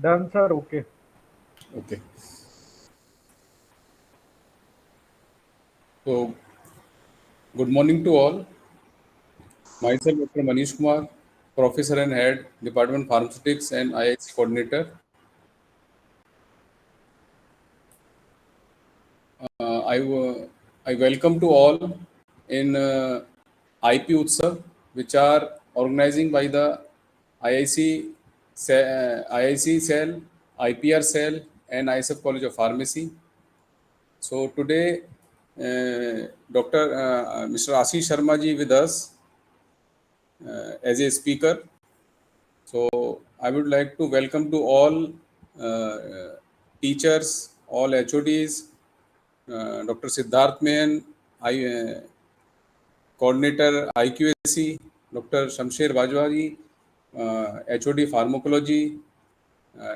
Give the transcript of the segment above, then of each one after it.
Done, sir. Okay. Okay. So, good morning to all. Myself, Dr. Manish Kumar, Professor and Head, Department Pharmaceutics and IIC Coordinator. Uh, I, w- I welcome to all in IP Utsav, which are organizing by the IIC cell, IPR cell, and ISF College of Pharmacy. So today, Mr. Ashish Sharma ji with us as a speaker. So I would like to welcome to all teachers, all HODs, Dr. Siddharth Mehan, coordinator IQAC, Dr. Shamsher Bajwari, HOD Pharmacology,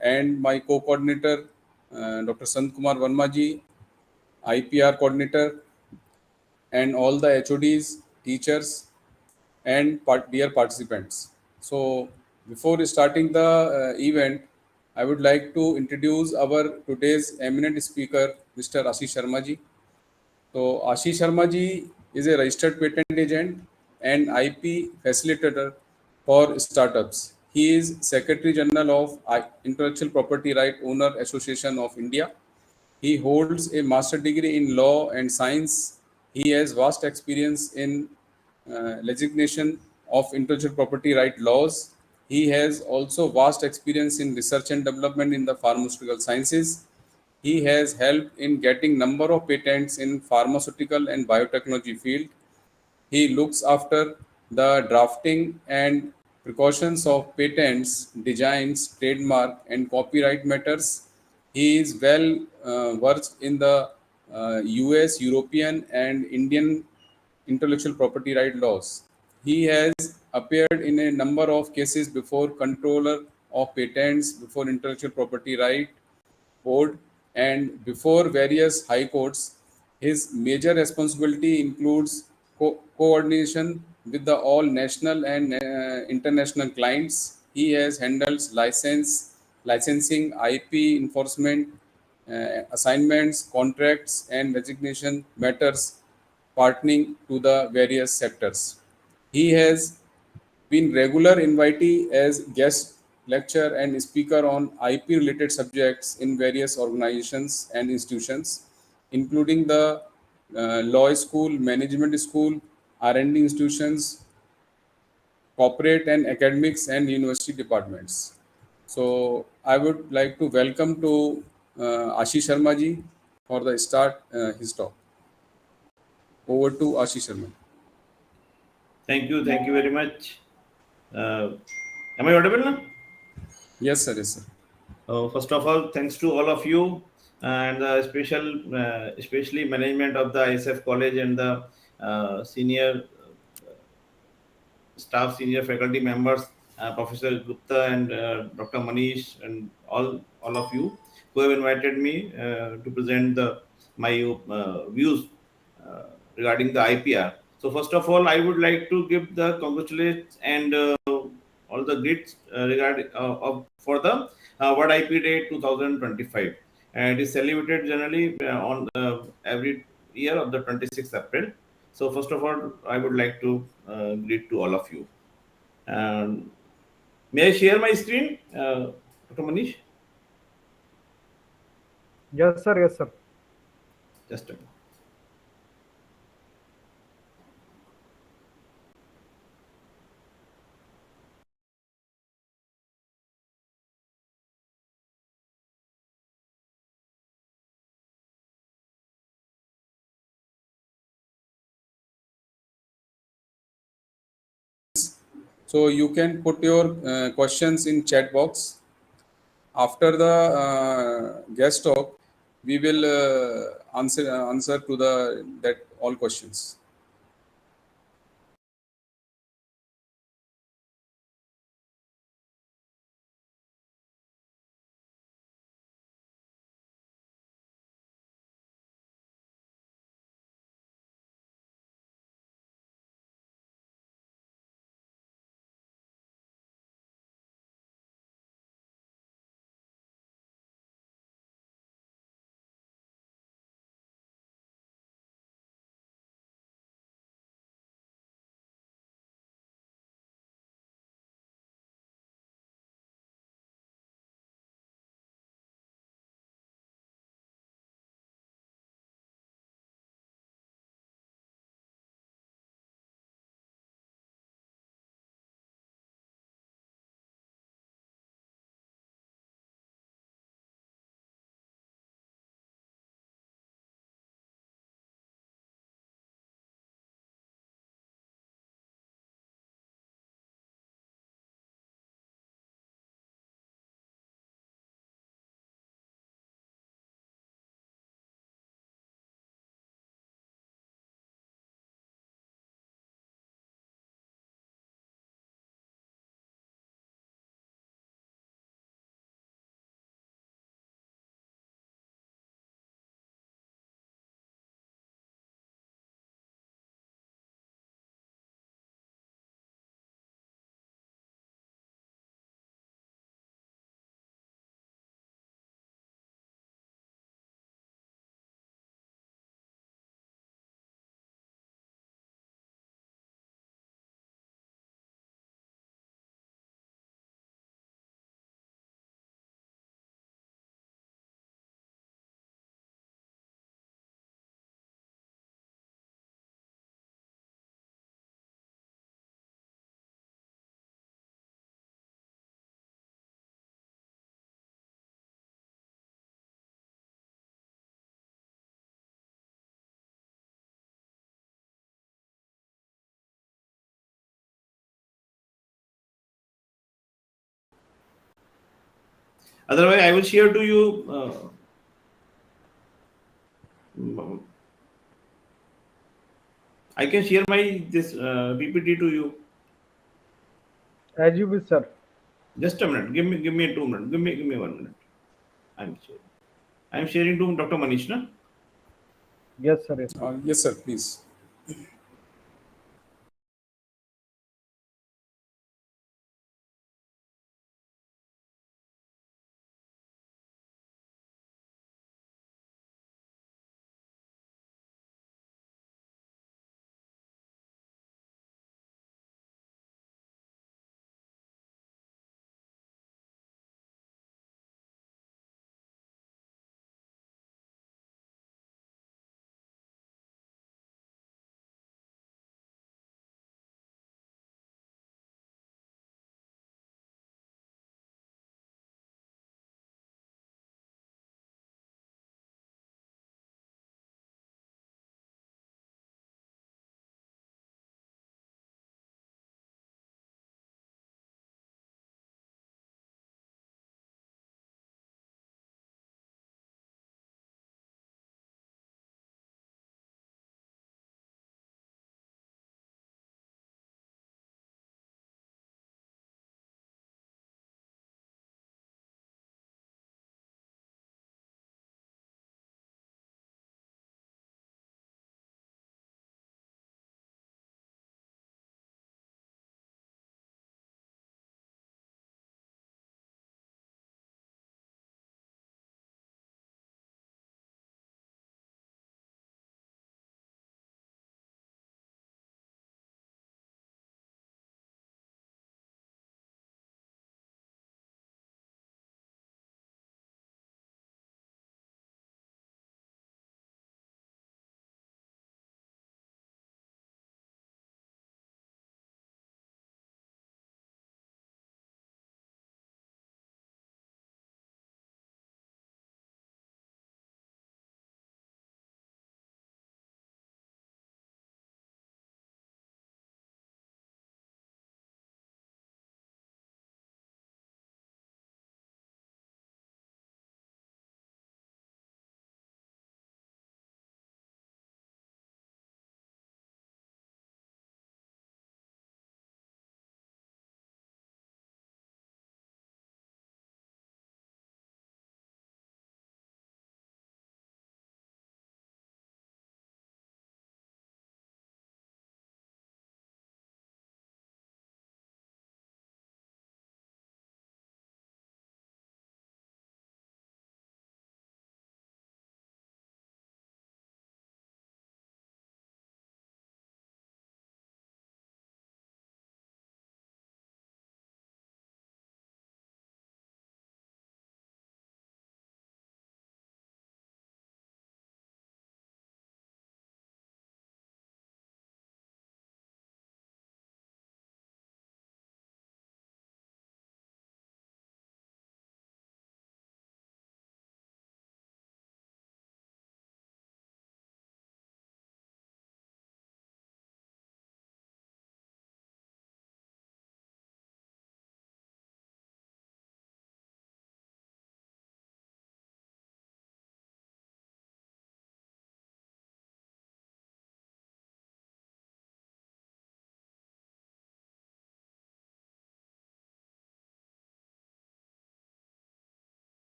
and my co-coordinator, Dr. Sant Verma ji, IPR coordinator, and all the HODs, teachers, and dear participants. So, before starting the event, I would like to introduce our today's eminent speaker, Mr. Ashish Sharma ji. So, Ashish Sharma ji is a registered patent agent and IP facilitator for startups. He is Secretary General of Intellectual Property Right Owner Association of India. He holds a master degree in law and science. He has vast experience in legislation of intellectual property right laws. He has also vast experience in research and development in the pharmaceutical sciences. He has helped in getting number of patents in pharmaceutical and biotechnology field. He looks after the drafting and precautions of patents, designs, trademark, and copyright matters. He is well versed in the US, European, and Indian intellectual property right laws. He has appeared in a number of cases before Controller of Patents, before Intellectual Property Right Board, and before various high courts. His major responsibility includes coordination with the all national and international clients. He has handled licensing, IP enforcement, assignments, contracts, and resignation matters pertaining to the various sectors. He has been regular invitee as guest lecturer and speaker on IP related subjects in various organizations and institutions, including the law school, management school, R&D institutions, corporate and academics, and university departments. So I would like to welcome to Ashish Sharma ji for the start his talk. Over to Ashish Sharma. Thank you very much. Am I audible now? Yes, sir. Yes, sir. First of all, thanks to all of you and especially management of the ISF College and the senior staff, senior faculty members, Professor Gupta and Dr. Manish and all of you who have invited me to present my views regarding the IPR. So first of all, I would like to give the congratulations and all the greats regarding for the World IP Day 2025. And it is celebrated generally on every year of the 26th April. So first of all, I would like to greet to all of you. And may I share my screen, Dr. Manish? Yes, sir. Yes, sir. Just a minute. So you can put your questions in chat box. After the guest talk, we will answer to the that all questions. Otherwise, I will share to you. I can share my this PPT to you. As you wish, sir. Just a minute. Give me 2 minutes. Give me 1 minute. I'm sharing. I'm sharing to Dr. Manish, na? Yes, sir. Yes, sir. Yes, sir, please.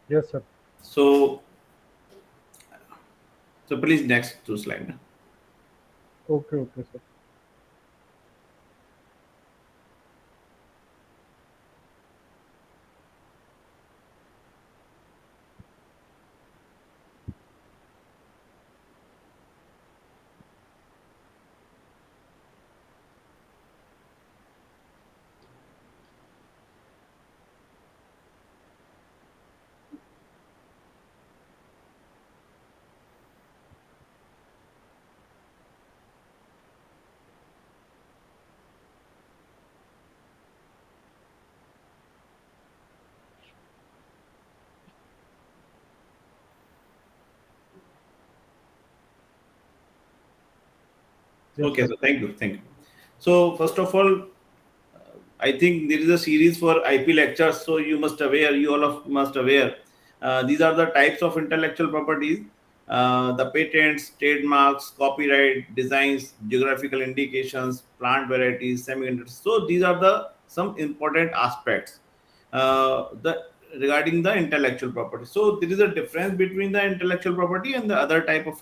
Yes, sir. So, so please next to slide. Okay, okay, sir. Yes, Okay, sir. so thank you. So first of all, I think there is a series for IP lectures, so you must aware, you all of must aware. These are the types of intellectual properties: the patents, trademarks, copyright, designs, geographical indications, plant varieties, semiconductors. So these are the some important aspects. The regarding the intellectual property. So there is a difference between the intellectual property and the other type of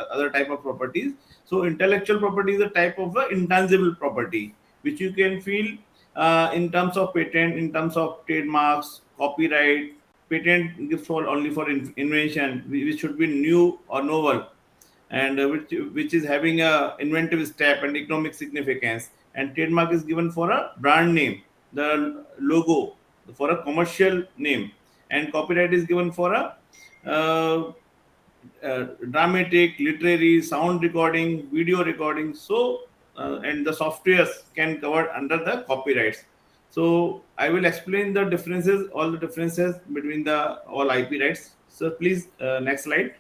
other type of properties. So intellectual property is a type of the intangible property which you can feel in terms of patent, in terms of trademarks, copyright. Patent gives for only for invention which should be new or novel, and which is having a inventive step and economic significance. And trademark is given for a brand name, the logo, for a commercial name. And copyright is given for a uh, dramatic, literary, sound recording, video recording. So, and the softwares can cover under the copyrights. So, I will explain the differences, all the differences between the all IP rights. So, please, next slide.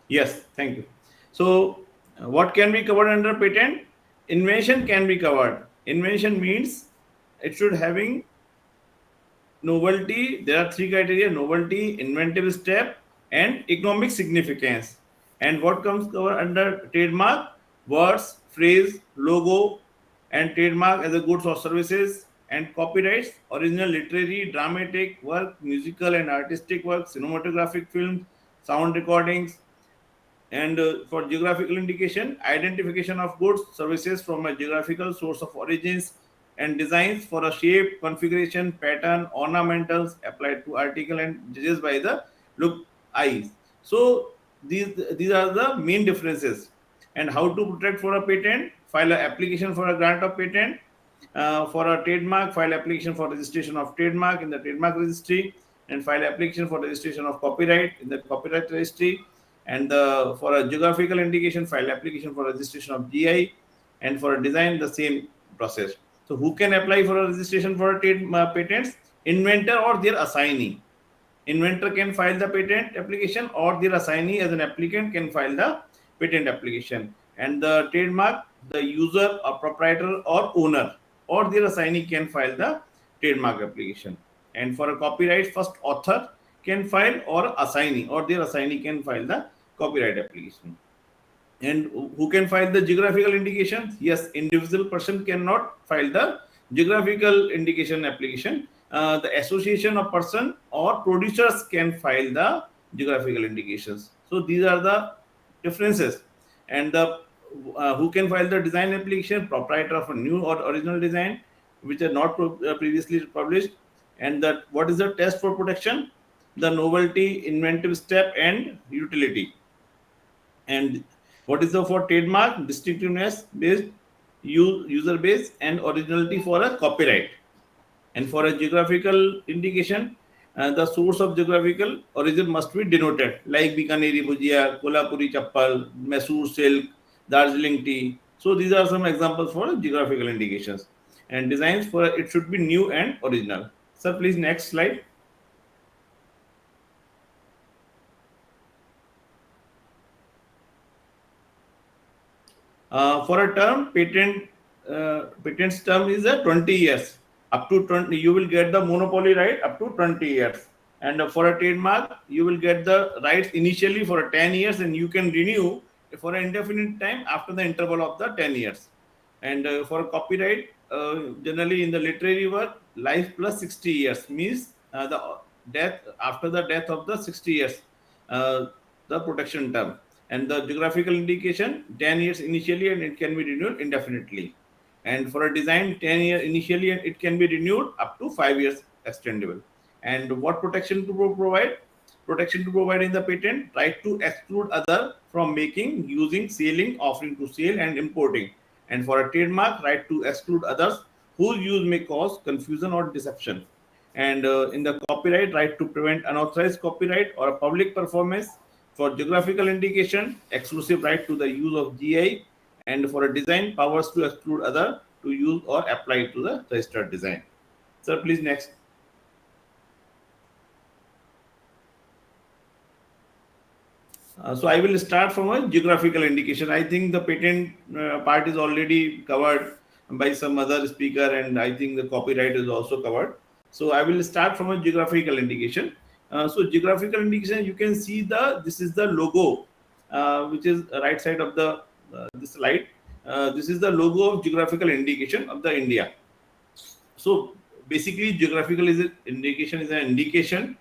Yes, thank you. So, what can be covered under patent? Invention can be covered. Invention means it should having novelty. There are three criteria: novelty, inventive step, and economic significance. And what comes covered under trademark? Words, phrase, logo, and trademark as a goods or services. And copyrights: original literary, dramatic work, musical and artistic work, cinematographic films, sound recordings. And for geographical indication, identification of goods services from a geographical source of origins. And designs for a shape, configuration, pattern, ornamentals applied to article and judges by the look eyes. So these are the main differences. And how to protect for a patent: file an application for a grant of patent. For a trademark, file application for registration of trademark in the trademark registry. And file application for registration of copyright in the copyright registry. And for a geographical indication, file application for registration of GI. And for a design, the same process. So who can apply for a registration for a patents? Inventor or their assignee. Inventor can file the patent application, or their assignee as an applicant can file the patent application. And the trademark, the user or proprietor or owner or their assignee can file the trademark application. And for a copyright, first author can file, or assignee or their assignee can file the copyright application. And who can file the geographical indications? Yes, individual person cannot file the geographical indication application. The association of person or producers can file the geographical indications. So these are the differences. And the who can file the design application? Proprietor of a new or original design which are not previously published. And that what is the test for protection? The novelty, inventive step, and utility. And what is the for trademark? Distinctiveness based, user base, and originality for a copyright. And for a geographical indication, the source of geographical origin must be denoted, like Bikaneri bhujia, Kolhapuri chappal, Mysore silk, Darjeeling tea. So these are some examples for geographical indications. And designs for it should be new and original. Sir, please next slide. For a term, patent's term is a 20 years. Up to 20, you will get the monopoly right up to 20 years. And for a trademark, you will get the rights initially for 10 years, and you can renew for an indefinite time after the interval of the 10 years. And for copyright, generally in the literary work, life plus 60 years means the death after the death of the 60 years, uh, the protection term. And the geographical indication, 10 years initially, and it can be renewed indefinitely. And for a design, 10 years initially, and it can be renewed up to 5 years extendable. And what protection to provide? Protection to provide in the patent, right to exclude other from making, using, selling, offering to sale, and importing. And for a trademark, right to exclude others whose use may cause confusion or deception. And in the copyright, right to prevent unauthorized copyright or a public performance. For geographical indication, exclusive right to the use of GI. And for a design, powers to exclude other to use or apply to the registered design. Sir, please next. So I will start from a geographical indication. I think the patent part is already covered by some other speaker, and I think the copyright is also covered. So I will start from a geographical indication. So geographical indication, you can see this is the logo, which is right side of the this slide. This is the logo of geographical indication of the India. So basically, geographical indication is an indication.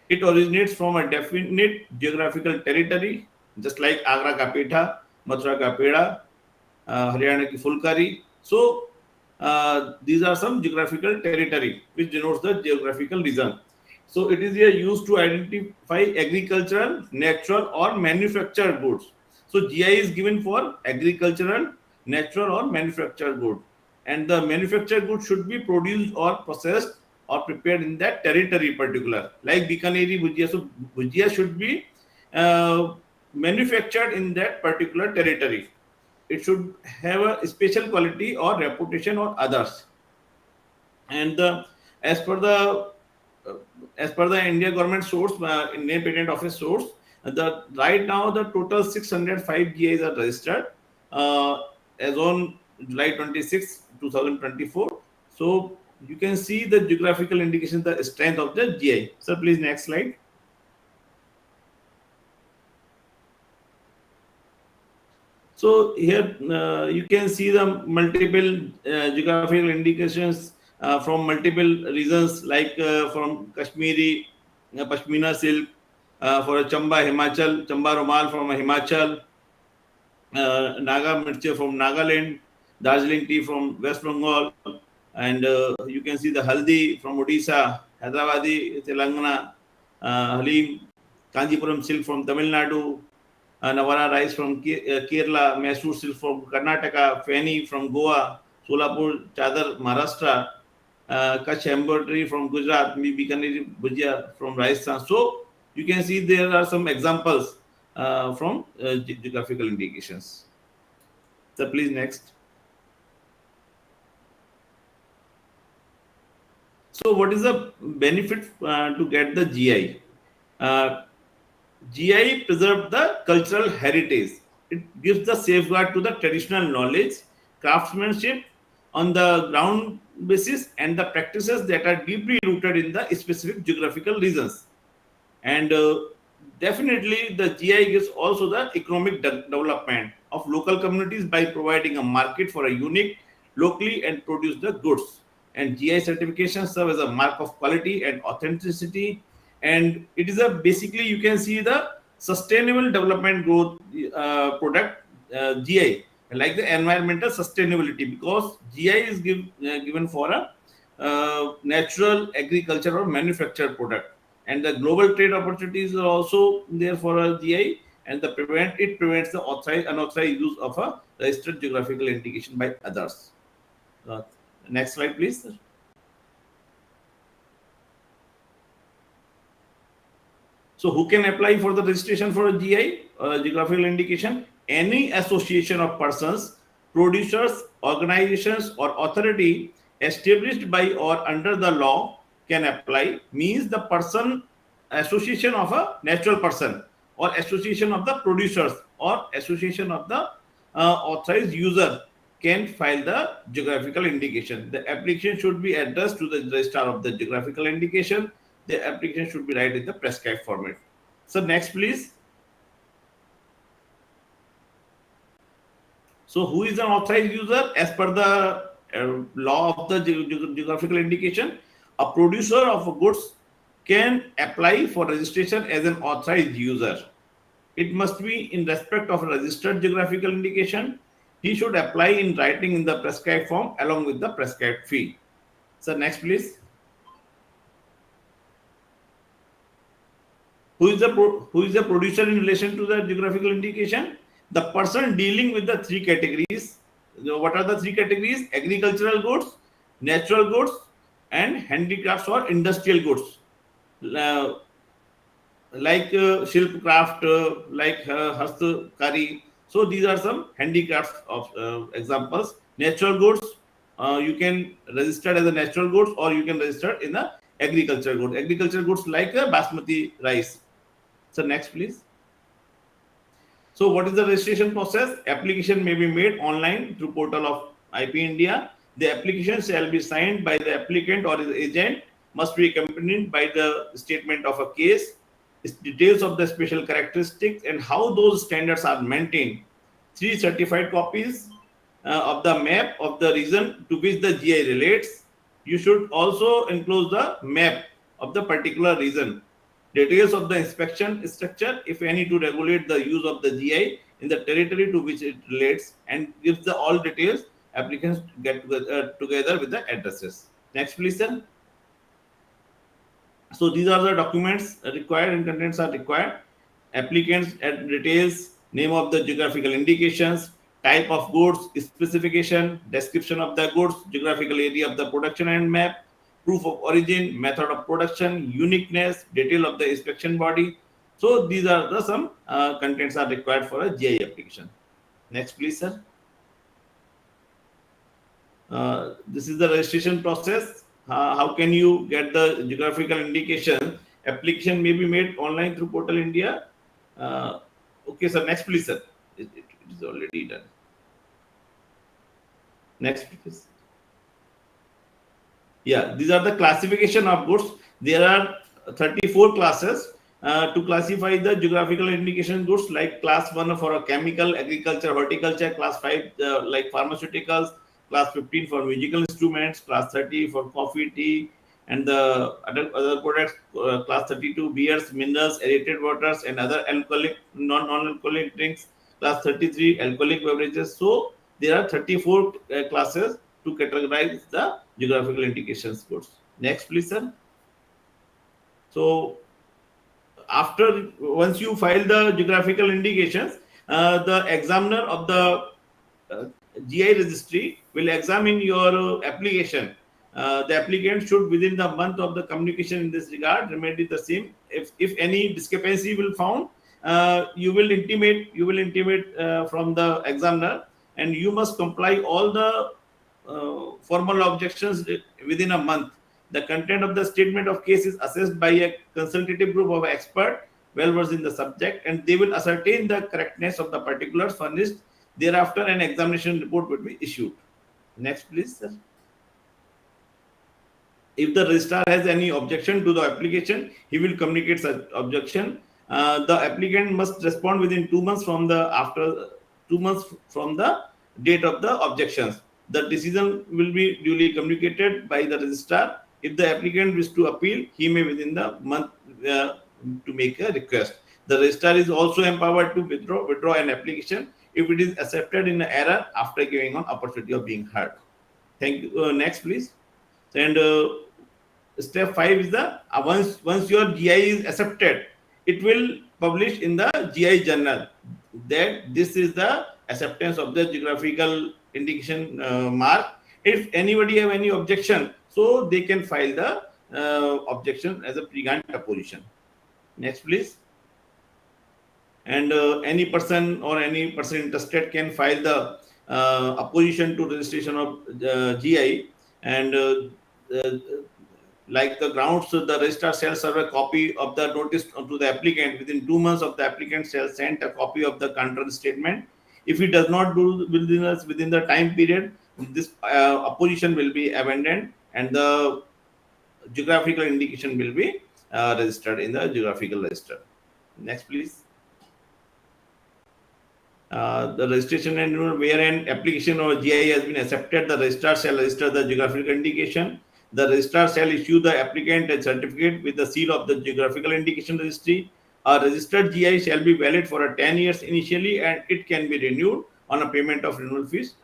It originates from a definite geographical territory, just like Agra ka petha, Mathura ka peda, Haryana ki fulkari. So these are some geographical territory which denotes the geographical region. So it is here used to identify agricultural, natural, or manufactured goods. So GI is given for agricultural, natural, or manufactured good. And the manufactured good should be produced or processed or prepared in that territory particular. Like Bikaneri bhujia, so bhujia should be manufactured in that particular territory. It should have a special quality or reputation or others. And as per the India government source, Indian Patent Office source, the right now the total 605 GIs are registered as on July 26, 2024. So you can see the geographical indication, the strength of the GI. Sir, please next slide. So here you can see the multiple geographical indications from multiple regions, like from Kashmiri Pashmina silk, for Chamba Himachal, Chamba Romal from Himachal, Naga Mirche from Nagaland, Darjeeling tea from West Bengal, and you can see the Haldi from Odisha, Hyderabadi, Telangana, Halim, Kanjipuram silk from Tamil Nadu, Navara rice from Kerala, Mysore silk from Karnataka, Feni from Goa, Solapur Chadar Maharashtra, Kutch embroidery from Gujarat, Bikaneri Bhujia from Rajasthan. So you can see there are some examples from geographical indications. So please next. So what is the benefit to get the GI? GI preserves the cultural heritage. It gives the safeguard to the traditional knowledge, craftsmanship on the ground basis, and the practices that are deeply rooted in the specific geographical regions. And definitely the GI gives also the economic development of local communities by providing a market for a unique, locally and produced the goods. And GI certification serve as a mark of quality and authenticity. And it is a basically, you can see the sustainable development growth product, GI, like the environmental sustainability, because GI is given for a natural, agriculture, or manufactured product. And the global trade opportunities are also there for a GI, and it prevents the unauthorized use of a registered geographical indication by others. Next slide, please. So who can apply for the registration for a GI, geographical indication? Any association of persons, producers, organizations, or authority established by or under the law can apply. Means the person, association of a natural person, or association of the producers, or association of the authorized user can file the geographical indication. The application should be addressed to the registrar of the geographical indication. the application should be right in the prescribed format. So next, please. So who is an authorized user? As per the law of the geographical indication, a producer of goods can apply for registration as an authorized user. It must be in respect of a registered geographical indication. He should apply in writing in the prescribed form along with the prescribed fee. So next, please. Who is the producer in relation to the geographical indication? The person dealing with the three categories. What are the three categories? Agricultural goods, natural goods, and handicrafts or industrial goods. Like shilp craft, like hastkari. So these are some handicrafts of examples. Natural goods, you can register as a natural goods, or you can register in the agricultural goods. Agricultural goods like basmati rice. So next, please. So what is the registration process? Application may be made online through portal of IP India. The application shall be signed by the applicant or his agent, must be accompanied by the statement of a case, details of the special characteristics and how those standards are maintained, 3 certified copies of the map of the region to which the GI relates. You should also enclose the map of the particular region, details of the inspection structure, if any, to regulate the use of the GI in the territory to which it relates, and gives the all details. Applicants get together with the addresses. Next, please, sir. So these are the documents required and contents are required. Applicants details, name of the geographical indications, type of goods, specification, description of the goods, geographical area of the production and map, proof of origin, method of production, uniqueness, detail of the inspection body. So these are the some contents are required for a GI application. Next, please, sir. This is the registration process. How can you get the geographical indication? Application may be made online through Portal India. Okay, sir. Next, please, sir. It is already done. Next, please. Yeah, these are the classification of goods. There are 34 classes to classify the geographical indication goods, like class 1 for a chemical, agriculture, horticulture, class 5 like pharmaceuticals, class 15 for musical instruments, class 30 for coffee, tea, and the other products, class 32 beers, minerals, aerated waters, and other alcoholic, non-alcoholic drinks, class 33 alcoholic beverages. So there are 34 classes to categorize the geographical indications goods. Next, please, sir. So after, once you file the geographical indications, the examiner of the GI registry will examine your application. The applicant should, within the month of the communication in this regard, remedy the same. If any discrepancy will found, you will intimate from the examiner, and you must comply all the formal objections within a month. The content of the statement of case is assessed by a consultative group of experts well versed in the subject, and they will ascertain the correctness of the particulars furnished. Thereafter, an examination report will be issued. Next, please, sir. If the registrar has any objection to the application, he will communicate such objection. The applicant must respond within 2 months from the date of the objections. The decision will be duly communicated by the registrar. If the applicant wishes to appeal, he may within the month to make a request. The registrar is also empowered to withdraw an application if it is accepted in error after giving an opportunity of being heard. Thank you. Next, please. And step 5 is the once your GI is accepted, it will publish in the GI journal that this is the acceptance of the geographical indication mark. If anybody have any objection, so they can file the objection as a pre-grant opposition. Next, please. And any person interested can file the opposition to registration of GI, and like the grounds, the registrar shall serve a copy of the notice to the applicant. Within 2 months of the applicant shall send a copy of the contrary statement. If he does not do within the time period, this opposition will be abandoned and the geographical indication will be registered in the geographical register. Next, please. The registration and renewal where an application or GI has been accepted, the registrar shall register the geographical indication. The registrar shall issue the applicant a certificate with the seal of the geographical indication registry. A registered GI shall be valid for 10 years initially, and it can be renewed on a payment of renewal fees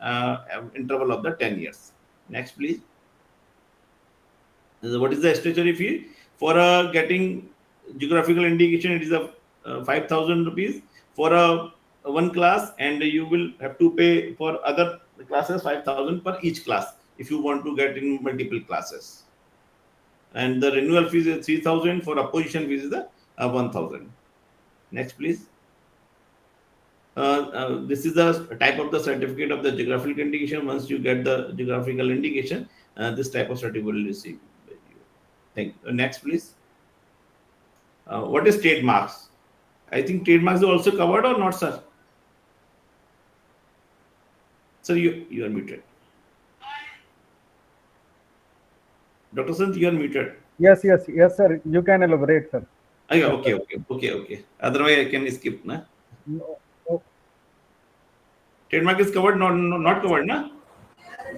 interval of the 10 years. Next, please. What is the statutory fee for getting geographical indication? It is a 5,000 rupees for a one class, and you will have to pay for other classes 5,000 per each class if you want to get in multiple classes. And the renewal fees is 3,000. For apposition fees is 1,000. Next, please. This is the type of the certificate of the geographical indication. Once you get the geographical indication, this type of certificate will receive. Thank you. Next, please. What is trademarks? I think trademarks are also covered or not, sir? Sir, you are muted. Dr. Sant, you are muted. Yes, sir. You can elaborate, sir. Okay. Otherwise, I can skip, na? No. Trademark is covered, not covered, na?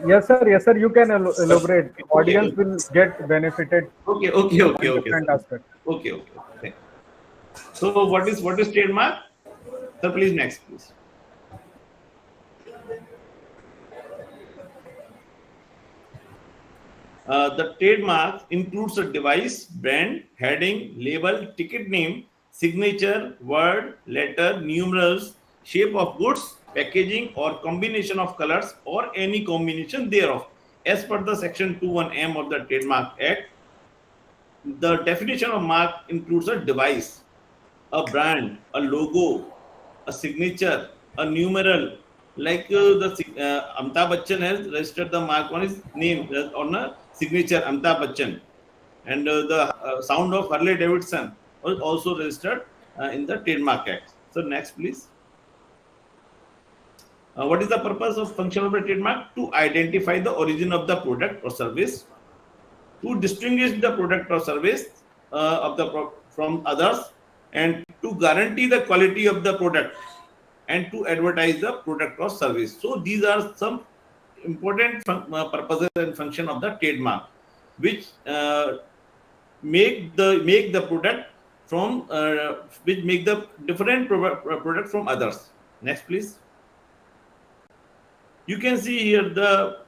Yes, sir. You can elaborate. Audience will get benefited. Okay. Different aspect. Okay. So, what is trademark? Sir, please next, please. The trademark includes a device, brand, heading, label, ticket name, signature, word, letter, numerals, shape of goods, packaging, or combination of colors, or any combination thereof. As per the section 21M of the Trademark Act, the definition of mark includes a device, a brand, a logo, a signature, a numeral. Like Amitabh Bachchan has registered the mark on his name on a signature, Amitabh Bachchan, and the sound of Harley Davidson was also registered in the Trademark Act. So next, please. What is the purpose of function of a trademark? To identify the origin of the product or service, to distinguish the product or service from others, and to guarantee the quality of the product, and to advertise the product or service. So these are some important purposes and function of the trademark, which make the product from which make the different product from others. Next, please. You can see here the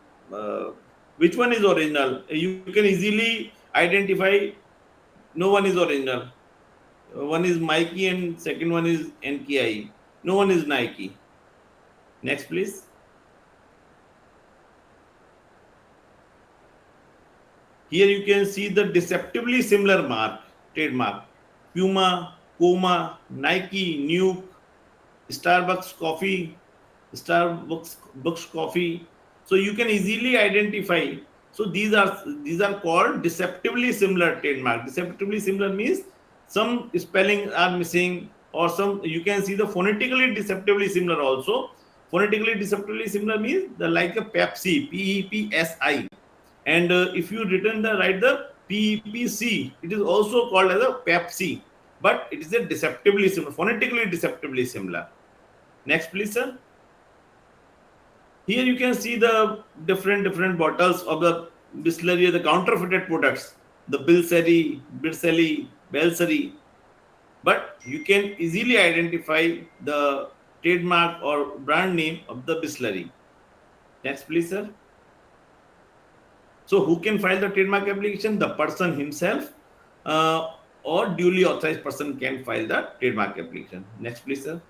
which one is original. You can easily identify no one is original. One is Mikey and second one is NKI. No one is Nike. Next, please. Here you can see the deceptively similar mark, trademark. Puma, Coma, Nike, Nuke, Starbucks coffee. So you can easily identify. So these are called deceptively similar trademark. Deceptively similar means some spelling are missing, or some you can see the phonetically deceptively similar also. Phonetically deceptively similar means the like a Pepsi, PEPSI, and if you write the PEPC, it is also called as a Pepsi, but it is a deceptively similar, phonetically deceptively similar. Next, please, sir. Here you can see the different bottles of the distillery, the counterfeited products, the Bilseri, Belseri. But you can easily identify the trademark or brand name of the distillery. Next, please, sir. So who can file the trademark application? The person himself or duly authorized person can file the trademark application. Next, please, sir.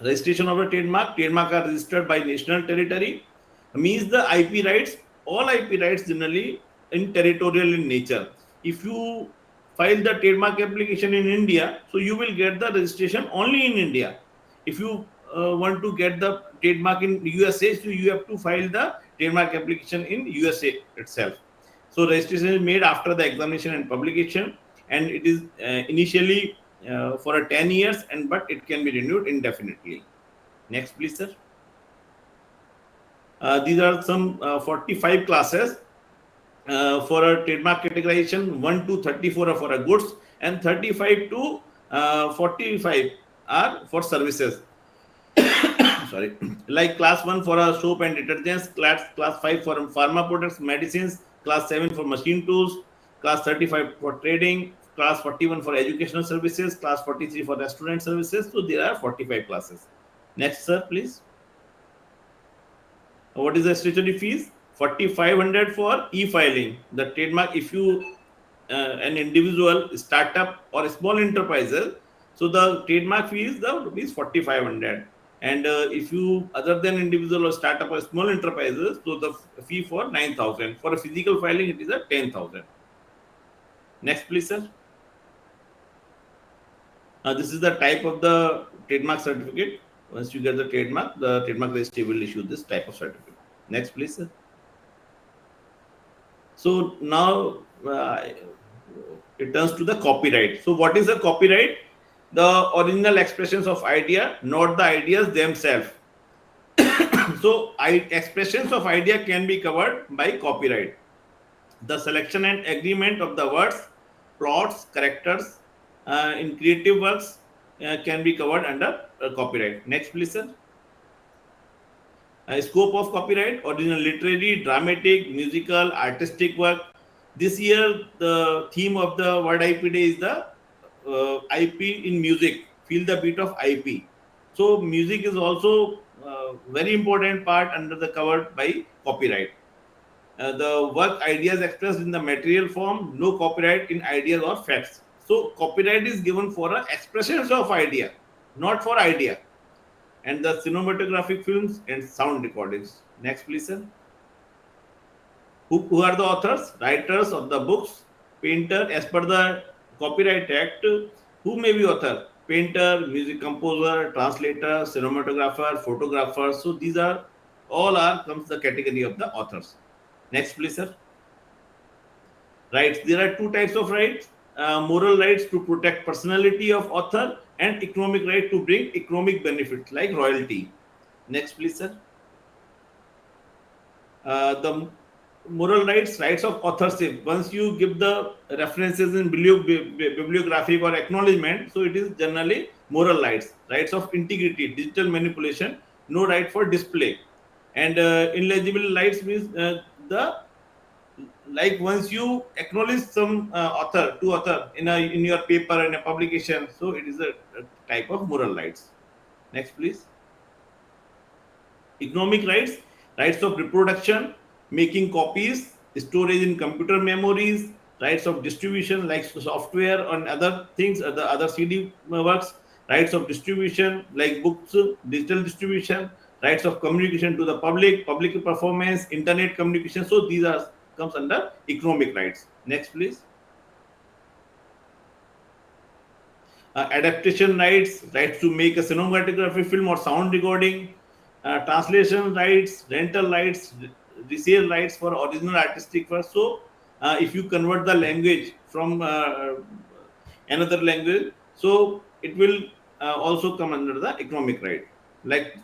Registration of a trademark. Trademark are registered by national territory. Means the IP rights, all IP rights generally in territorial in nature. If you file the trademark application in India, so you will get the registration only in India. If you want to get the trademark in USA, so you have to file the trademark application in USA itself. So registration is made after the examination and publication, and it is initially for 10 years, but it can be renewed indefinitely. Next, please, sir. These are some 45 classes for a trademark categorization, 1 to 34 are for a goods, and 35 to 45 are for services. Sorry, like class 1 for a soap and detergents, class 5 for pharma products, medicines, class 7 for machine tools, class 35 for trading, class 41 for educational services, class 43 for restaurant services. So there are 45 classes. Next, sir, please. What is the statutory fees? 4,500 for e-filing. The trademark, if you an individual, startup, or small enterprises, so the trademark fee is the rupees 4,500. And if you other than individual or startup or small enterprises, so the fee for 9,000. For a physical filing, it is a 10,000. Next, please, sir. This is the type of the trademark certificate. Once you get the trademark registry will issue this type of certificate. Next, please, sir. So now it turns to the copyright. So what is the copyright? The original expressions of idea, not the ideas themselves. So expressions of idea can be covered by copyright. The selection and agreement of the words, plots, characters in creative works can be covered under copyright. Next, please, sir. Scope of copyright: original literary, dramatic, musical, artistic work. This year, the theme of the World IP Day is the IP in music. Feel the beat of IP. So music is also very important part under the covered by copyright. The work ideas expressed in the material form, no copyright in ideas or facts. So copyright is given for expressions of idea, not for idea. And the cinematographic films and sound recordings. Next, please, sir. Who are the authors? Writers of the books, painter. As per the Copyright Act, who may be author? Painter, music composer, translator, cinematographer, photographer. So these are all comes the category of the authors. Next, please, sir. Rights. There are two types of rights: moral rights to protect personality of author, and economic right to bring economic benefits like royalty. Next, please, sir. The moral rights of authorship. Once you give the references in bibliographic or acknowledgement, so it is generally moral rights of integrity, digital manipulation, no right for display. And ineligible rights means like once you acknowledge some author in your paper and a publication, so it is a type of moral rights. Next, please. Economic rights of reproduction, making copies, storage in computer memories, rights of distribution like software and other things, other CD works, rights of distribution like books, digital distribution, rights of communication to the public performance, internet communication. So these comes under economic rights. Next, please. Adaptation rights to make a cinematography film or sound recording, translation rights, rental rights, resale rights for original artistic work. So if you convert the language from another language, so it will also come under the economic right, like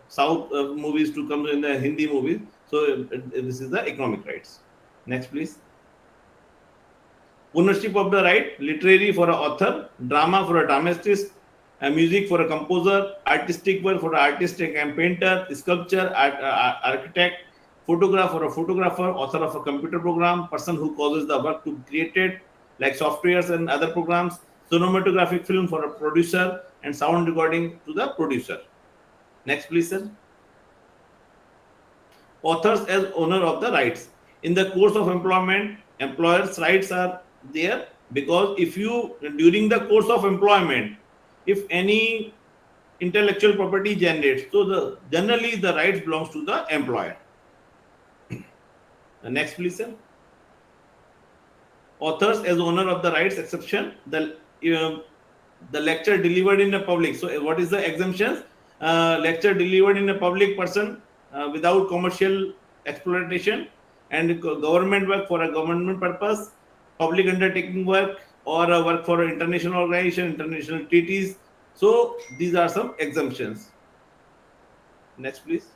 South movies to come in the Hindi movies. So this is the economic rights. Next, please. Ownership of the right: literary for an author, drama for a dramatist, music for a composer, artistic work for an artist and painter, sculpture, architect, photograph for a photographer, author of a computer program, person who causes the work to be created, like softwares and other programs, cinematographic film for a producer, and sound recording to the producer. Next, please, sir. Authors as owner of the rights. In the course of employment, employers' rights are there, because if you, during the course of employment, if any intellectual property generates, so generally the rights belongs to the employer. Next, please, sir. Authors as owner of the rights exception, the lecture delivered in the public. So what is the exemptions? Lecture delivered in a public person without commercial exploitation, and government work for a government purpose, public undertaking work, or a work for an international organization, international treaties. So these are some exemptions. Next, please.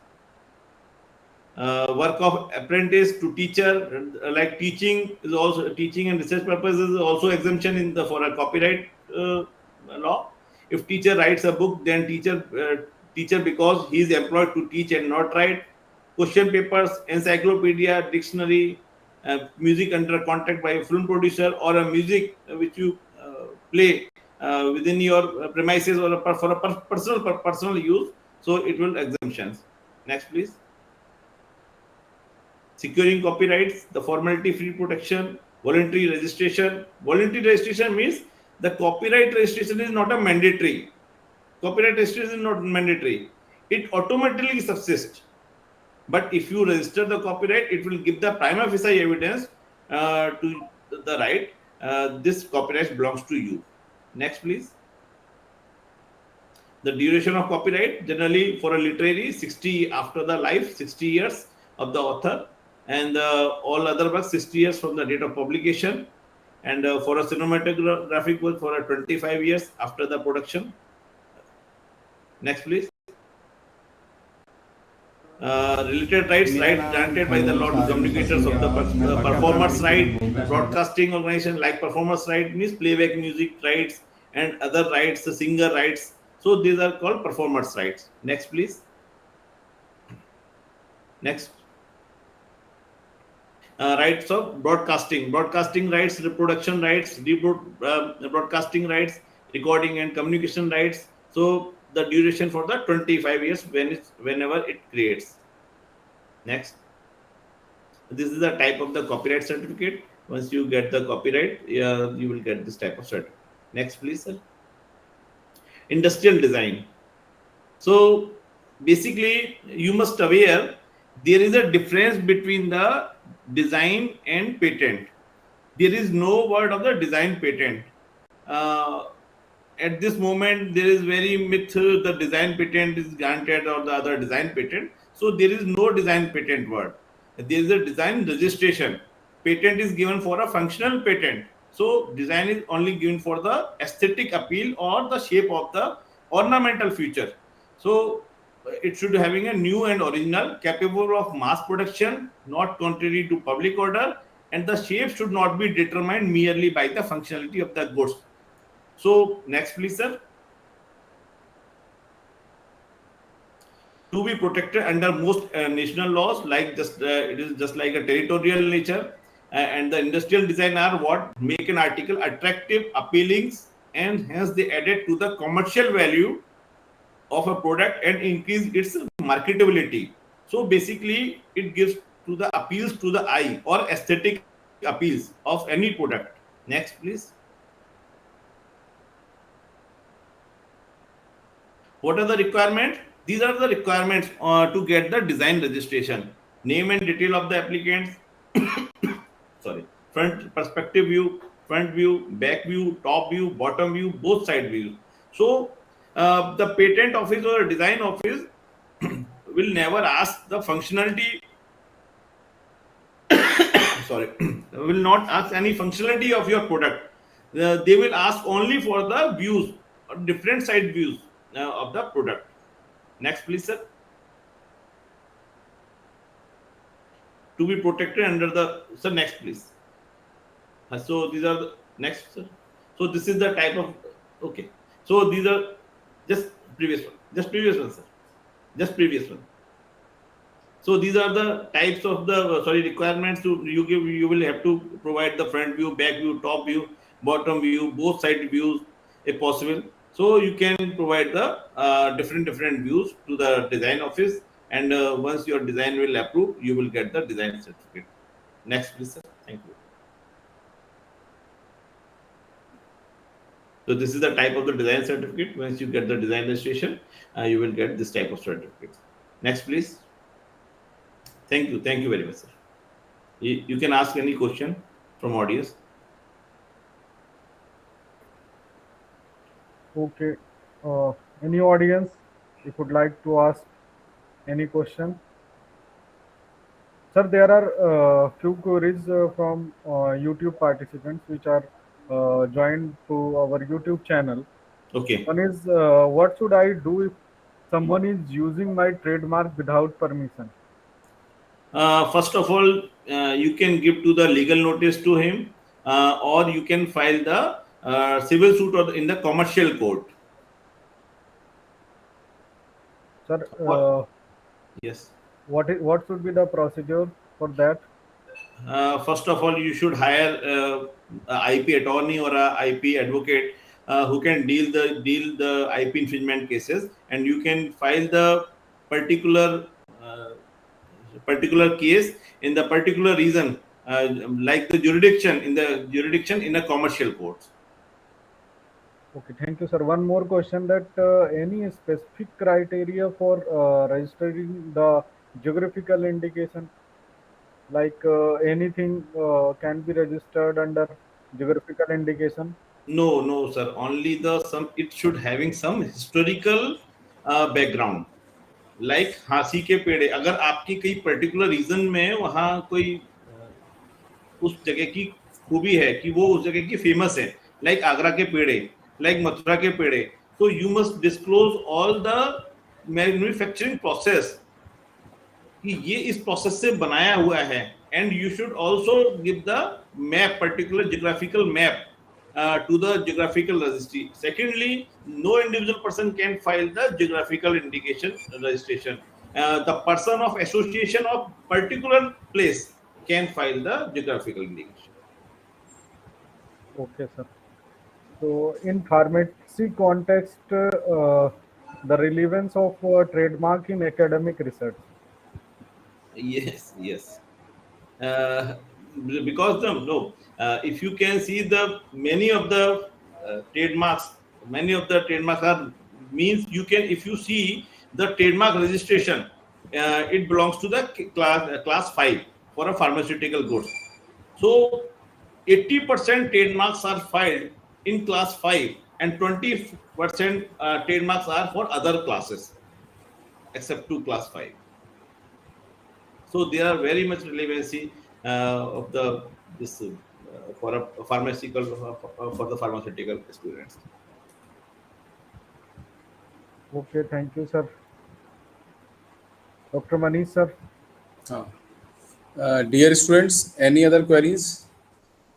work of apprentice to teacher, like teaching is also teaching and research purposes is also exemption in the for a copyright law. If teacher writes a book, then teacher because he is employed to teach and not write. Question papers, encyclopedia, dictionary, music under contract by a film producer, or a music which you play within your premises or for a personal use. So it will exemptions. Next, please. Securing copyrights, the formality free protection, voluntary registration. Voluntary registration means the copyright registration is not a mandatory. Copyright registration is not mandatory. It automatically subsists. But if you register the copyright, it will give the prima facie evidence to the right. This copyright belongs to you. Next, please. The duration of copyright, generally for a literary, 60 after the life, 60 years of the author, and all other works 60 years from the date of publication, and for a cinematographic work for a 25 years after the production. Next, please. Related rights granted by the law to communicators of the performers right, broadcasting organization like performers right means playback music rights and other rights, the singer rights. So these are called performers rights. Next, please. Next. Rights of broadcasting rights, reproduction rights, broadcasting rights, recording and communication rights. So the duration for the 25 years whenever it creates. Next. This is the type of the copyright certificate. Once you get the copyright, you will get this type of certificate. Next, please, sir. Industrial design. So basically, you must aware there is a difference between the design and patent. There is no word of the design patent. At this moment, there is very myth the design patent is granted or the other design patent. So there is no design patent word. There is a design registration. Patent is given for a functional patent. So design is only given for the aesthetic appeal or the shape of the ornamental feature. So it should be having a new and original, capable of mass production, not contrary to public order, and the shape should not be determined merely by the functionality of the goods. So next, please, sir. To be protected under most national laws, like it is just like a territorial nature, and the industrial design are what make an article attractive, appealing, and hence they added to the commercial value of a product and increase its marketability. So basically, it gives to the appeals to the eye or aesthetic appeals of any product. Next, please. What are the requirements? These are the requirements to get the design registration. Name and detail of the applicants. Sorry. Front perspective view, front view, back view, top view, bottom view, both side views. So the patent office or design office will never ask the functionality. Sorry, will not ask any functionality of your product. They will ask only for the views, different side views of the product. Next, please, sir. To be protected under the next, please. So these are the next, sir. So this is the type of okay. So these are just previous one, sir. Just previous one. So these are the types of the requirements you will have to provide the front view, back view, top view, bottom view, both side views if possible. So you can provide the different views to the design office, and once your design will approve, you will get the design certificate. Next, please, sir. Thank you. So this is the type of the design certificate. Once you get the design registration, you will get this type of certificate. Next, please. Thank you very much, sir. You can ask any question from audience. Okay. Any audience, if would like to ask any question? Sir, there are few queries from YouTube participants which are joined to our YouTube channel. Okay. One is, what should I do if someone is using my trademark without permission? First of all, you can give to the legal notice to him, or you can file the civil suit or in the commercial court. Sir, Yes. what should be the procedure for that? First of all, you should hire a IP attorney or a IP advocate who can deal the IP infringement cases, and you can file the particular uh, particular case in the particular reason, like the jurisdiction in a commercial court. Okay, thank you, sir. One more question, that any specific criteria for registering the geographical indication, like anything can be registered under geographical indication? No, no, sir. Only the some. It should having some historical background. Like हाँसी के पेड़े, अगर आपकी कई particular reason में वहां कोई उस जगह की खूबी है कि वो उस जगह की फेमस है, लाइक आगरा के पेड़े, लाइक मथुरा के पेड़े, तो you must disclose all the manufacturing process कि ये इस प्रोसेस से बनाया हुआ है, and you should also give the map, particular geographical map to the geographical registry. Secondly, no individual person can file the geographical indication registration. The person of association of particular place can file the geographical indication. Okay, sir. So, in pharmacy context, the relevance of trademark in academic research. Yes, yes. Uh, because if you can see the many of the trademarks are means, you can, if you see the trademark registration, it belongs to the class 5 for a pharmaceutical goods. So 80% trademarks are filed in class 5 and 20% trademarks are for other classes except to class 5. So there are very much relevancy of the this for a pharmaceutical for the pharmaceutical students. Okay, thank you, sir. Dr. Manish, sir. Dear students, any other queries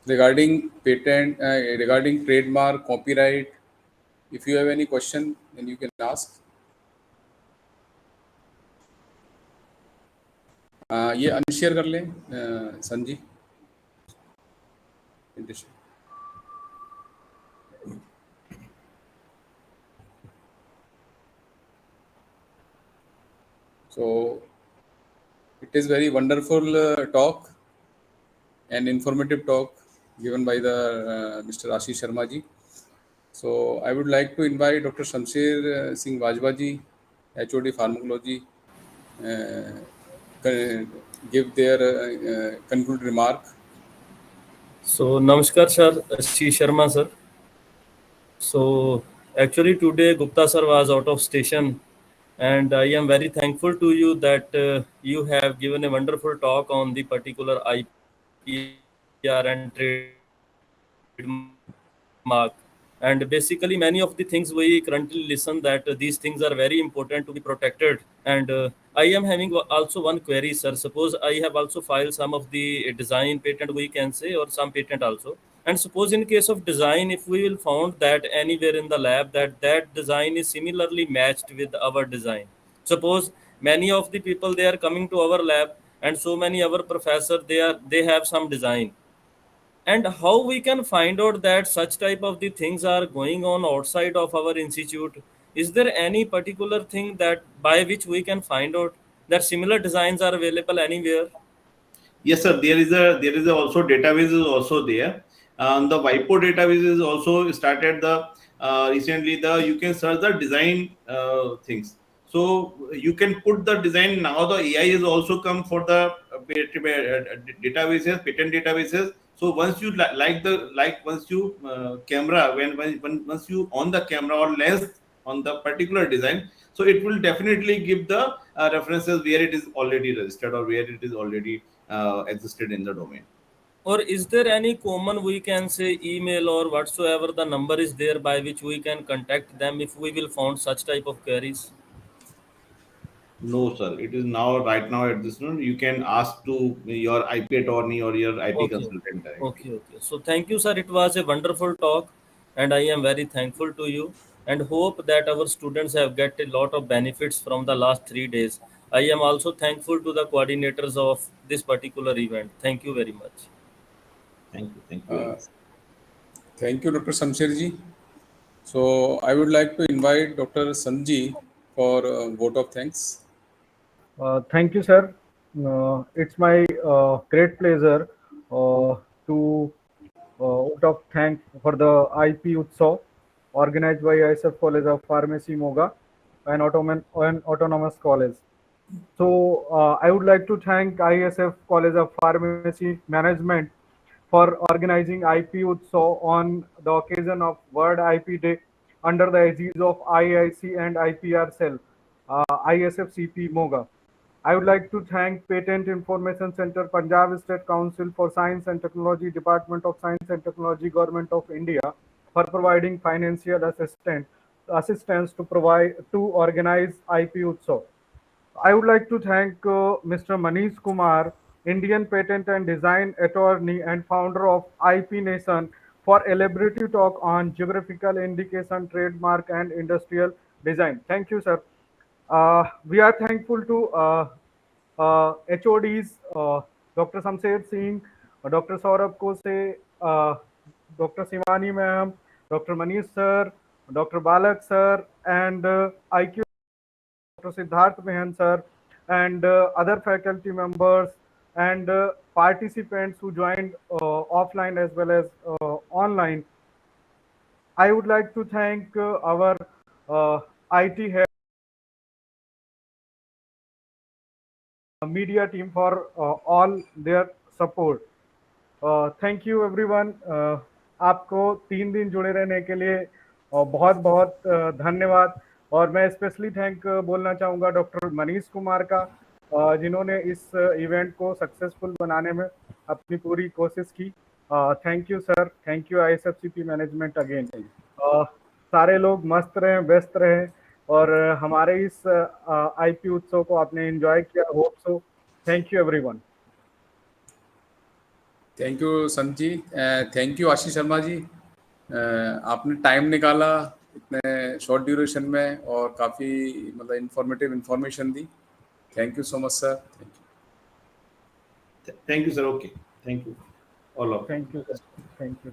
regarding patent, regarding trademark, copyright? If you have any question, then you can ask. ये unshare कर लें संजी. So it is very wonderful talk and informative talk given by the Mr. Ashish Sharma ji. So I would like to invite Dr. Shamsher Singh Bajwa ji, HOD Pharmacology, give their concluded remark. So Namaskar sir, Ashish Sharma sir. So actually today Gupta sir was out of station, and I am very thankful to you that you have given a wonderful talk on the particular IPR and trademark. And basically many of the things we currently listen that these things are very important to be protected. And I am having also one query, sir. Suppose I have also filed some of the design patent, we can say, or some patent also. And suppose in case of design, if we will found that anywhere in the lab that design is similarly matched with our design. Suppose many of the people, they are coming to our lab, and so many our professor, they have some design. And how we can find out that such type of the things are going on outside of our institute? Is there any particular thing that by which we can find out that similar designs are available anywhere? Yes, sir. There is also database is also there. The WIPO database is also started the recently. The you can search the design things. So you can put the design now. The AI is also come for the databases, patent databases. So once you once you camera when once you on the camera or lens on the particular design, so it will definitely give the references where it is already registered or where it is already existed in the domain. Or is there any common, we can say, email or whatsoever the number is there by which we can contact them if we will found such type of queries? No, sir. It is now, right now, at this moment, you can ask to your IP attorney or your IP Okay, consultant directly. okay, okay. So thank you, sir. It was a wonderful talk, and I am very thankful to you, and hope that our students have get a lot of benefits from the last 3 days. I am also thankful to the coordinators of this particular event. Thank you very much. Thank you. Thank you very Uh, much. Thank you, Dr. Shamsherji. So I would like to invite Dr. Sanji for vote of thanks. Thank you, sir. It's my great pleasure to vote of thanks for the IP Utsav organized by ISF College of Pharmacy, Moga, an autonomous college. So I would like to thank ISF College of Pharmacy Management for organizing IP Utsav on the occasion of World IP Day under the aegis of IIC and IPR Cell, ISFCP Moga. I would like to thank Patent Information Center, Punjab State Council for Science and Technology, Department of Science and Technology, Government of India for providing financial assistance to organize IP Utsav. I would like to thank Mr. Manish Kumar, Indian Patent and Design Attorney and founder of IP Nation, for elaborative talk on geographical indication, trademark, and industrial design. Thank you, sir. We are thankful to HODs, Dr. Samsher Singh, Dr. Saurabh Kose, Dr. Simani ma'am, Dr. Manish sir, Dr. Balak sir, and IQ Dr. Siddharth Mehan sir, and other faculty members and participants who joined offline as well as online. I would like to thank our IT head, media team for all their support. Thank you everyone. आपको 3 दिन जुड़े रहने के लिए बहुत बहुत धन्यवाद। और मैं स्पेशली थैंक बोलना चाहूँगा डॉक्टर मनीष कुमार का, जिन्होंने इस इवेंट को सक्सेसफुल बनाने में अपनी पूरी कोशिश की। Thank you sir, thank you ISFCP management again. सारे लोग मस्त रहें, व्यस्त रहें, और हमारे इस IP उत्सव को आपने एंजॉय किया, hope so. Thank you everyone. Thank you Sanji, thank you Ashish Sharma ji. आपने टाइम निकाला इतने शॉर्ट ड्यूरेशन में और काफ़ी मतलब informative information the. Thank you so much sir. Thank you. Thank you, sir. Okay. Thank you. All of you. Thank you sir, thank you.